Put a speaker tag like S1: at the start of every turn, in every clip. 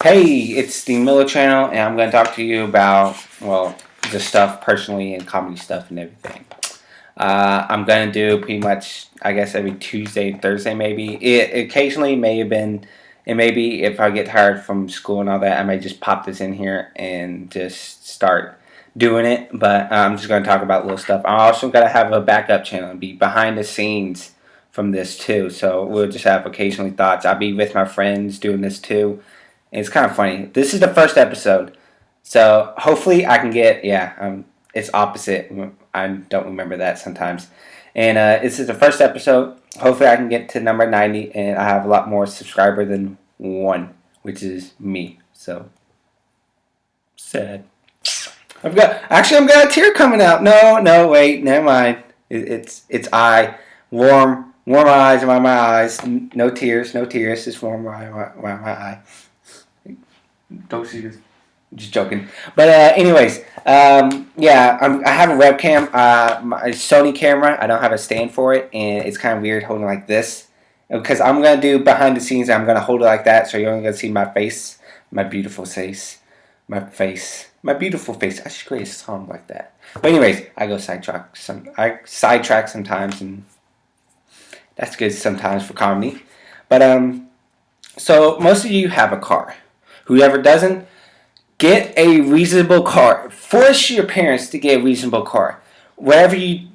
S1: Hey, it's the Miller channel, and I'm going to talk to you about, well, the stuff personally and comedy stuff and everything. I'm going to do pretty much, I guess, every Tuesday, Thursday maybe. It occasionally may have been, and maybe if I get tired from school and all that, I may just pop this in here and just start doing it. But I'm just going to talk about little stuff. I'm also going to have a backup channel and be behind the scenes from this too. So we'll just have occasionally thoughts. I'll be with my friends doing this too. It's kind of funny. This is the first episode, so hopefully I can get, it's opposite. I don't remember that sometimes. And this is the first episode. Hopefully I can get to number 90, and I have a lot more subscriber than one, which is me. So, sad. I'm got a tear coming out. No, wait, never mind. It's eye. Warm eyes around my eyes. No tears, just warm around my eye. Don't see this. Just joking. But anyways, I have a webcam. My Sony camera. I don't have a stand for it, and it's kind of weird holding like this because I'm gonna do behind the scenes. I'm gonna hold it like that, so you're only gonna see my face, my beautiful face, my beautiful face. I should create a song like that. But anyways, I sidetrack sometimes, and that's good sometimes for comedy. But so most of you have a car. Whoever doesn't, get a reasonable car. Force your parents to get a reasonable car. Whatever you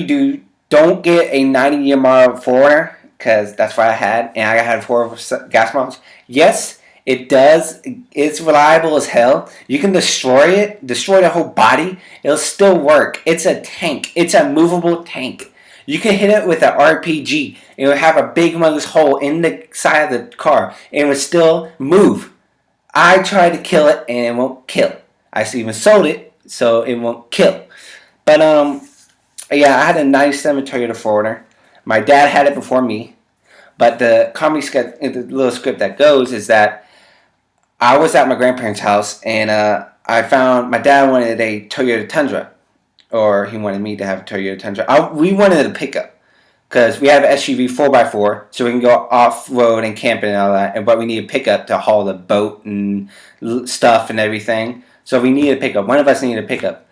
S1: do, don't get a 90-year model 4Runner, because that's what I had, and I had 4 gas miles. Yes, it does. It's reliable as hell. You can destroy the whole body. It'll still work. It's a tank. It's a movable tank. You can hit it with an RPG. It will have a big humongous hole in the side of the car, and it will still move. I tried to kill it, and it won't kill. I even sold it, so it won't kill. But I had a 97 Toyota 4Runner. My dad had it before me. But the comedy sketch, the little script that goes is that I was at my grandparents' house, and I found my dad wanted a Toyota Tundra, or he wanted me to have a Toyota Tundra. We wanted a pickup. Because we have an SUV 4x4, so we can go off-road and camping and all that. But we need a pickup to haul the boat and stuff and everything. So we need a pickup. One of us needed a pickup.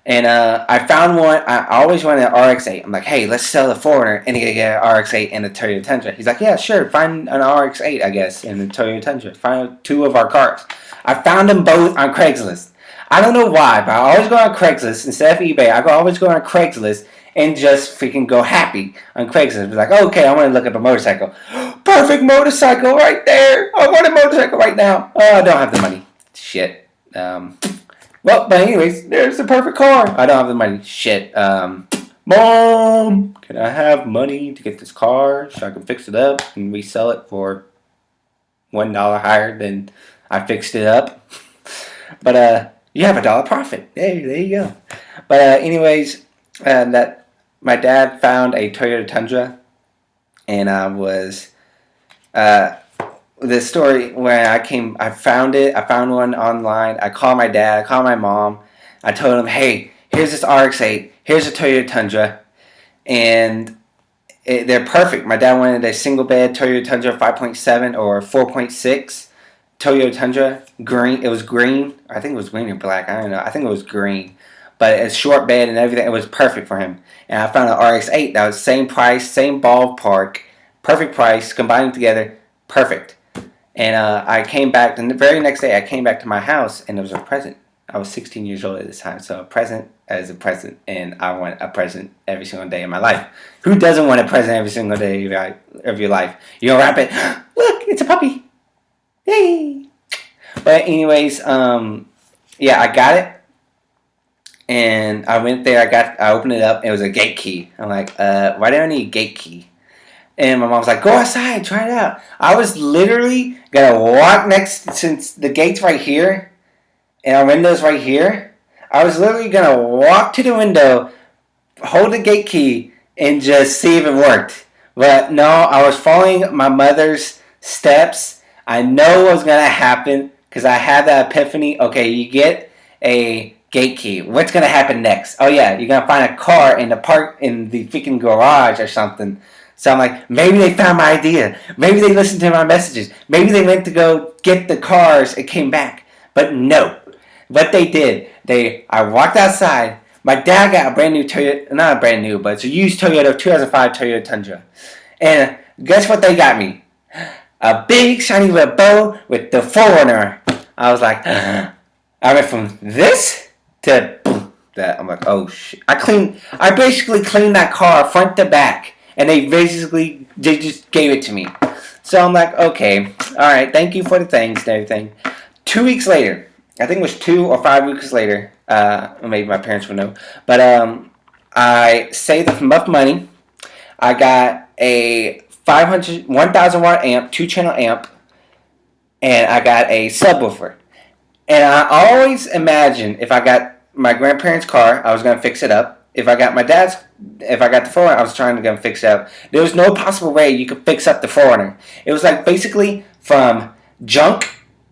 S1: And I found one. I always wanted an RX-8. I'm like, hey, let's sell the 4Runner and get an RX-8 and a Toyota Tundra. He's like, yeah, sure. Find an RX-8, I guess, and a Toyota Tundra. Find 2 of our cars. I found them both on Craigslist. I don't know why, but I always go on Craigslist instead of eBay. I always go on Craigslist and just freaking go happy on Craigslist. Be like, okay, I want to look up a motorcycle. Perfect motorcycle right there. I want a motorcycle right now. Oh, I don't have the money. Shit. But anyways, there's the perfect car. I don't have the money. Shit. Mom, can I have money to get this car so I can fix it up and resell it for $1 higher than I fixed it up? But you have $1 profit. Hey, there you go. But anyways, that my dad found a Toyota Tundra, and I was the story where I found it. I found one online. I called my dad. I called my mom. I told him, hey, here's this RX-8. Here's a Toyota Tundra, and they're perfect. My dad wanted a single bed Toyota Tundra 5.7 or 4.6 Toyota Tundra. Green. It was green. I think it was green or black. I don't know. I think it was green. But it's short bed and everything. It was perfect for him. And I found an RX-8 that was same price, same ballpark, perfect price, combined together, perfect. And I came back, and the very next day I came back to my house, and it was a present. I was 16 years old at this time, so a present is a present, and I want a present every single day of my life. Who doesn't want a present every single day of your life? You wrap it. Look, it's a puppy. Yay! But anyways, I got it. And I went there, I opened it up, and it was a gate key. I'm like, why do I need a gate key? And my mom was like, go outside, try it out. I was literally going to walk since the gate's right here, and our window's right here. I was literally going to walk to the window, hold the gate key, and just see if it worked. But no, I was following my mother's steps. I know what was going to happen, because I had that epiphany. Okay, you get a gate key. What's gonna happen next? Oh yeah, you're gonna find a car in the freaking garage or something. So I'm like, maybe they found my idea. Maybe they listened to my messages. Maybe they went to go get the cars and came back. But no. What they did, I walked outside. My dad got a brand new Toyota, not a brand new, but it's a used Toyota, 2005 Toyota Tundra. And guess what they got me? A big shiny red bow with the 4Runner. I was like, I went from this to boom, that. I'm like, oh shit. I basically cleaned that car front to back. And they just gave it to me. So I'm like, okay, alright, thank you for the things and everything. 2 weeks later, I think it was 2 or 5 weeks later, maybe my parents would know, but I saved enough money. I got a 1,000 watt amp, 2-channel amp, and I got a subwoofer. And I always imagined if I got my grandparents' car, I was going to fix it up. If I got the 4Runner, I was trying to go fix it up. There was no possible way you could fix up the 4Runner. It was like basically from junk,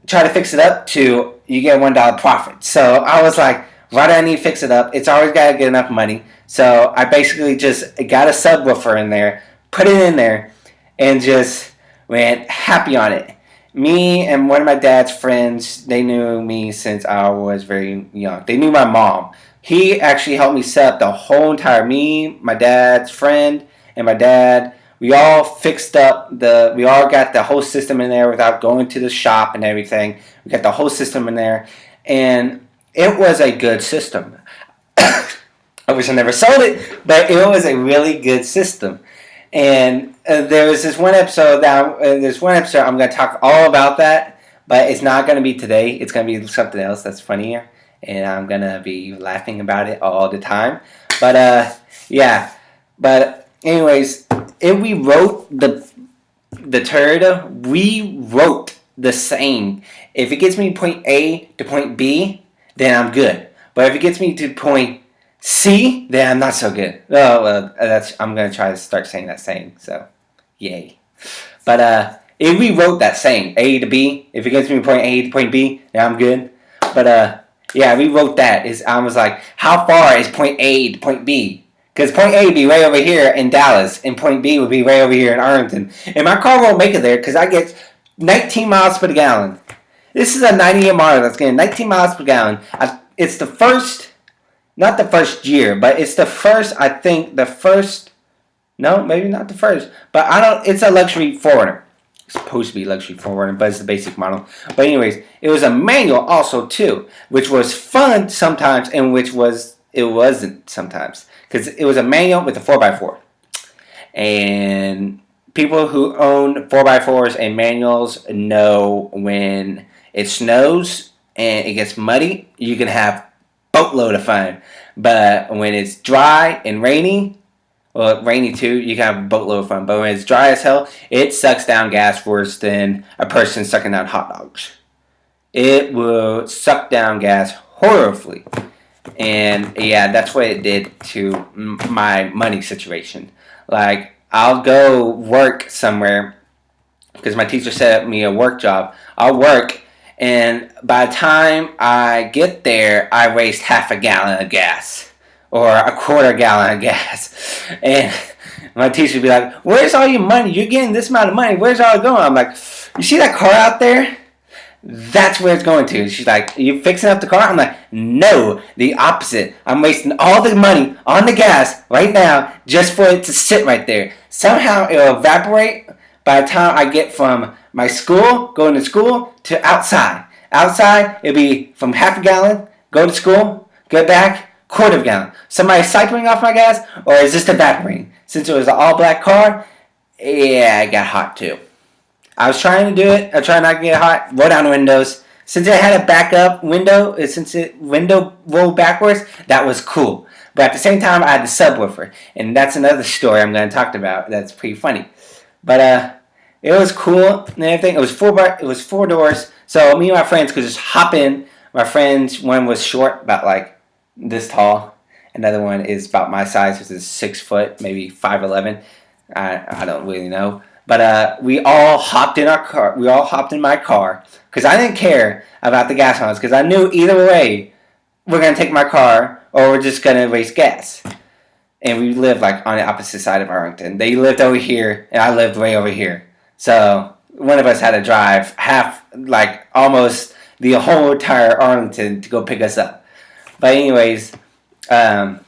S1: try to fix it up, to you get $1 profit. So I was like, why do I need to fix it up? It's always got to get enough money. So I basically just got a subwoofer in there, put it in there, and just went happy on it. Me and one of my dad's friends, they knew me since I was very young. They knew my mom. He actually helped me set up the whole entire, me, my dad's friend, and my dad. We all we all got the whole system in there without going to the shop and everything. We got the whole system in there. And it was a good system. I wish I never sold it, but it was a really good system. And there was this one episode I'm going to talk all about that, but it's not going to be today. It's going to be something else that's funnier. And I'm going to be laughing about it all the time. But, yeah. But, anyways, if we wrote the Toyota, we wrote the same. If it gets me point A to point B, then I'm good. But if it gets me to point C, then I'm not so good. Oh, well, I'm going to try to start saying that saying. So, yay. But, if we wrote that saying, A to B, if it gets me point A to point B, then I'm good. But, yeah, we wrote that. I was like, how far is point A to point B? Because point A would be right over here in Dallas, and point B would be right over here in Arlington. And my car won't make it there because I get 19 miles per gallon. This is a 90-year model that's getting 19 miles per gallon. It's the first, not the first year, but it's the first, I think, no, maybe not the first. But it's a luxury 4Runner. It's supposed to be luxury 4Runner, but it's the basic model. But anyways, it was a manual also too, which was fun sometimes and it wasn't sometimes. Because it was a manual with a 4x4. And people who own 4x4s and manuals know when it snows and it gets muddy, you can have boatload of fun. But when it's dry and rainy, well, rainy too, you can have a boatload of fun. But when it's dry as hell, it sucks down gas worse than a person sucking down hot dogs. It will suck down gas horribly. And yeah, that's what it did to my money situation. Like, I'll go work somewhere because my teacher set up me a work job. I'll work, and by the time I get there, I waste half a gallon of gas or a quarter gallon of gas. And my teacher would be like, where's all your money? You're getting this amount of money. Where's all it going? I'm like, you see that car out there? That's where it's going to. She's like, are you fixing up the car? I'm like, no, the opposite. I'm wasting all the money on the gas right now just for it to sit right there. Somehow it'll evaporate by the time I get from my school, going to school, to outside. Outside, it'll be from half a gallon, go to school, get back, quarter of a gallon. Somebody cycling off my gas, or is this evaporating? Since it was an all-black car, yeah, it got hot too. I was trying to do it. I tried not to get hot. Roll down the windows. Since it had a backup window, window rolled backwards, that was cool. But at the same time, I had the subwoofer, and that's another story I'm going to talk about. That's pretty funny. But it was cool and everything. It was four doors, so me and my friends could just hop in. My friends, one was short, about like this tall. Another one is about my size, which is 6 foot, maybe 5'11". I don't really know. But we all hopped in our car. We all hopped in my car because I didn't care about the gas mileage because I knew either way we're gonna take my car or we're just gonna waste gas. and we lived like on the opposite side of Arlington. They lived over here, and I lived way over here. So one of us had to drive half, like almost the whole entire Arlington to go pick us up. But anyways, it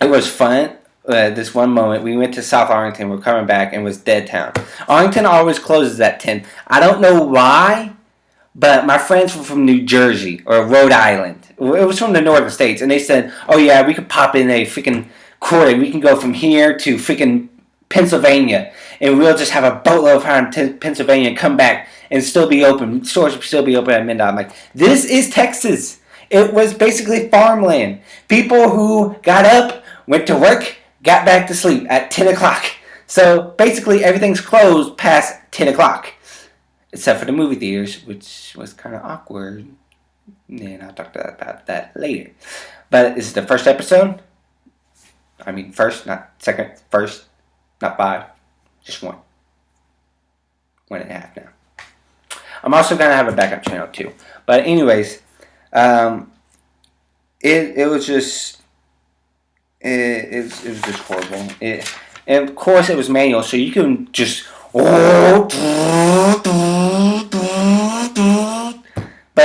S1: was fun. This one moment, we went to South Arlington. We're coming back, and it was dead town. Arlington always closes at 10. I don't know why, but my friends were from New Jersey or Rhode Island. It was from the northern states, and they said, "Oh yeah, we could pop in a freaking quarter. We can go from here to freaking Pennsylvania, and we'll just have a boatload of time to Pennsylvania and come back and still be open. Stores will still be open at midnight." I'm like, this is Texas. It was basically farmland. People who got up, went to work, got back to sleep at 10 o'clock. So basically everything's closed past 10 o'clock. Except for the movie theaters, which was kind of awkward. And I'll talk about that later. But this is the first episode. I mean first, not second. First, not 5. Just 1. 1.5 now. I'm also going to have a backup channel too. But anyways, it was just... It was just horrible. And of course it was manual, so you can just... But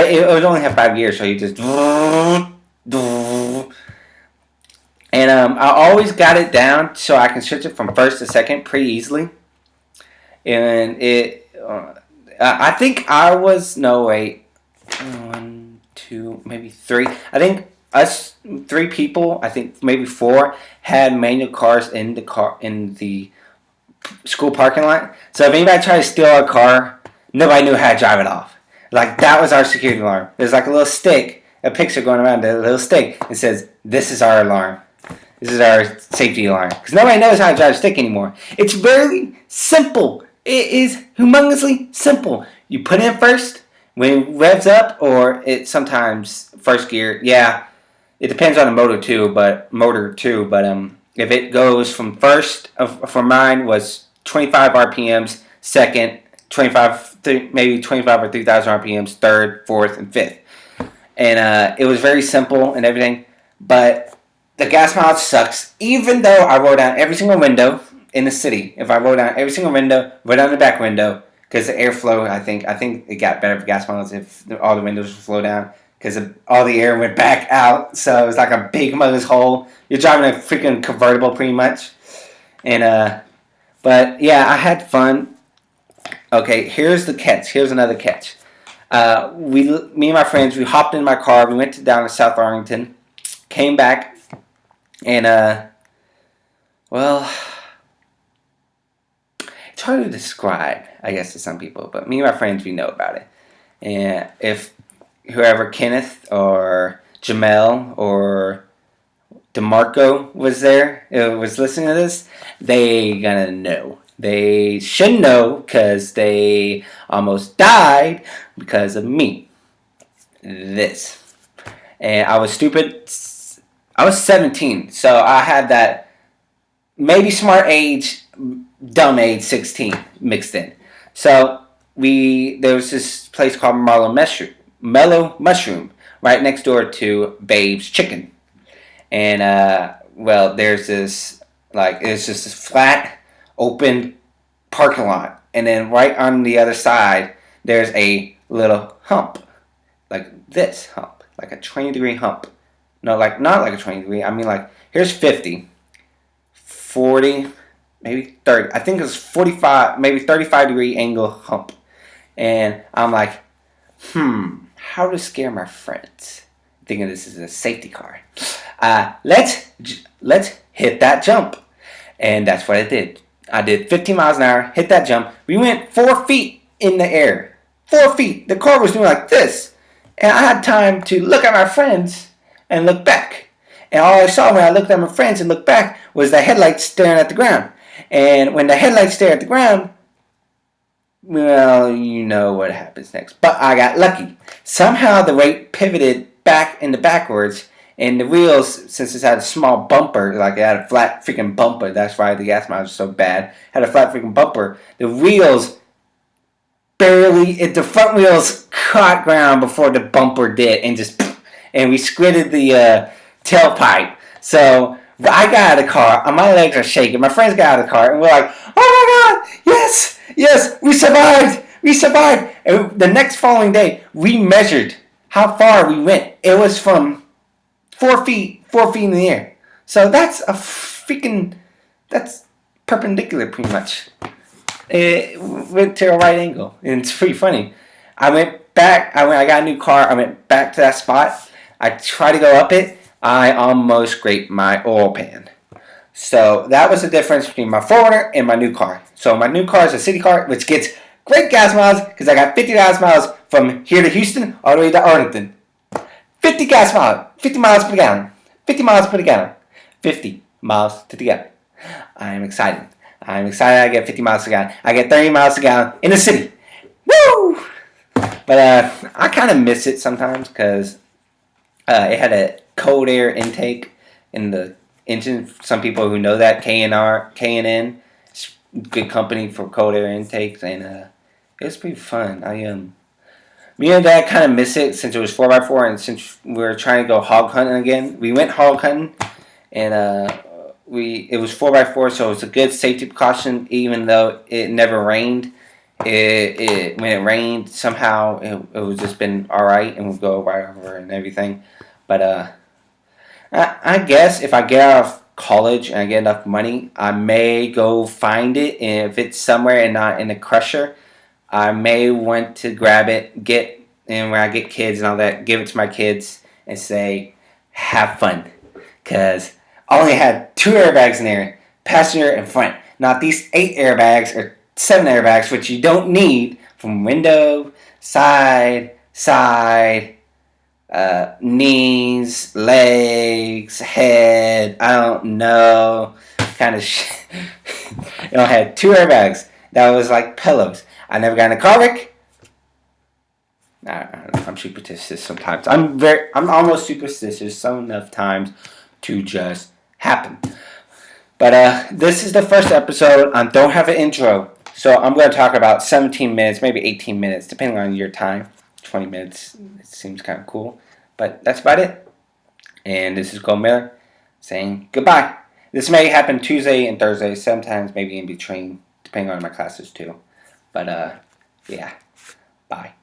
S1: it would only have 5 years, so you just... And I always got it down so I can switch it from first to second pretty easily. And I think I was... No, wait. 1, 2, maybe 3. I think us 3 people, I think maybe 4, had manual cars in the school parking lot. So if anybody tried to steal our car, nobody knew how to drive it off. Like, that was our security alarm. There's like a little stick, a picture going around, a little stick. It says, "This is our alarm. This is our safety alarm." Because nobody knows how to drive a stick anymore. It's very simple. It is humongously simple. You put it in first, when it revs up, or it sometimes first gear. Yeah, it depends on the motor too. But if it goes from first, for mine was 25 RPMs, second 25, maybe 25 or 3,000 RPMs, third, fourth, and fifth. And it was very simple and everything. But the gas mileage sucks. Even though I roll down every single window in the city. If I roll down every single window, roll down the back window, because the airflow, I think it got better for gas mileage if all the windows would flow down. Because all the air went back out, so it was like a big mother's hole. You're driving a freaking convertible, pretty much. And but yeah, I had fun. Okay, here's the catch. Here's another catch. Me and my friends, we hopped in my car. We went down to South Arlington, came back, and well, it's hard to describe, I guess, to some people. But me and my friends, we know about it. And if whoever, Kenneth or Jamel or DeMarco was listening to this, they gonna know. They should know because they almost died because of me. This. And I was stupid. I was 17, so I had that maybe smart age, dumb age 16 mixed in. So there was this place called Mellow Mushroom right next door to Babe's Chicken. And there's this, like, it's just this flat open parking lot, and then right on the other side there's a little hump, like this hump, like a 20-degree hump. No, like not like a 20-degree. I mean, like, here's 50, 40, maybe 30. I think it's 45, maybe 35-degree angle hump. And I'm like, how to scare my friends, thinking this is a safety car. Let's hit that jump. And that's what I did. I did 15 miles an hour, hit that jump. We went 4 feet in the air. 4 feet. The car was doing like this. And I had time to look at my friends and look back. And all I saw when I looked at my friends and looked back was the headlights staring at the ground. And when the headlights stare at the ground, well, you know what happens next. But I got lucky. Somehow the rate pivoted back into backwards. And the wheels, since it had a small bumper, like it had a flat freaking bumper, that's why the gas mileage was so bad, had a flat freaking bumper, the wheels the front wheels caught ground before the bumper did, and we skidded the tailpipe. So I got out of the car, and my legs are shaking. My friends got out of the car, and we're like, "Oh my God, yes, yes, we survived, we survived!" And the next following day, we measured how far we went. It was from 4 feet in the air. So that's that's perpendicular, pretty much. It went to a right angle, and it's pretty funny. I went back. I got a new car. I went back to that spot. I tried to go up it. I almost scraped my oil pan. So that was the difference between my 4Runner and my new car. So my new car is a city car, which gets great gas miles because I got 50 gas miles from here to Houston all the way to Arlington. 50 gas miles, 50 miles per gallon, 50 miles per gallon, 50 miles to the gallon. I am excited. I'm excited I get 50 miles a gallon. I get 30 miles a gallon in the city. Woo! But I kind of miss it sometimes because it had a cold air intake in the engine. Some people who know that, K&N, it's good company for cold air intakes, and it was pretty fun. Me and Dad kind of miss it since it was 4x4, and since we were trying to go hog hunting again. We went hog hunting, and it was 4x4, so it was a good safety precaution. Even though it never rained, when it rained, somehow it was just been all right, and would go right over and everything. But I guess if I get out of college and I get enough money, I may go find it. And if it's somewhere and not in a crusher, I may want to grab it, and when I get kids and all that, give it to my kids and say, have fun. Because I only had 2 airbags in there, passenger and front. Not these 8 airbags or 7 airbags, which you don't need from window, side, knees, legs, head, I don't know, kind of shit. I had 2 airbags that was like pillows. I never got in a car wreck. I'm superstitious sometimes. I'm almost superstitious some enough times to just happen. But this is the first episode. I don't have an intro, so I'm going to talk about 17 minutes, maybe 18 minutes, depending on your time. 20 minutes, it seems kind of cool. But that's about it. And this is Go Miller saying goodbye. This may happen Tuesday and Thursday, sometimes maybe in between, depending on my classes too. But yeah, bye.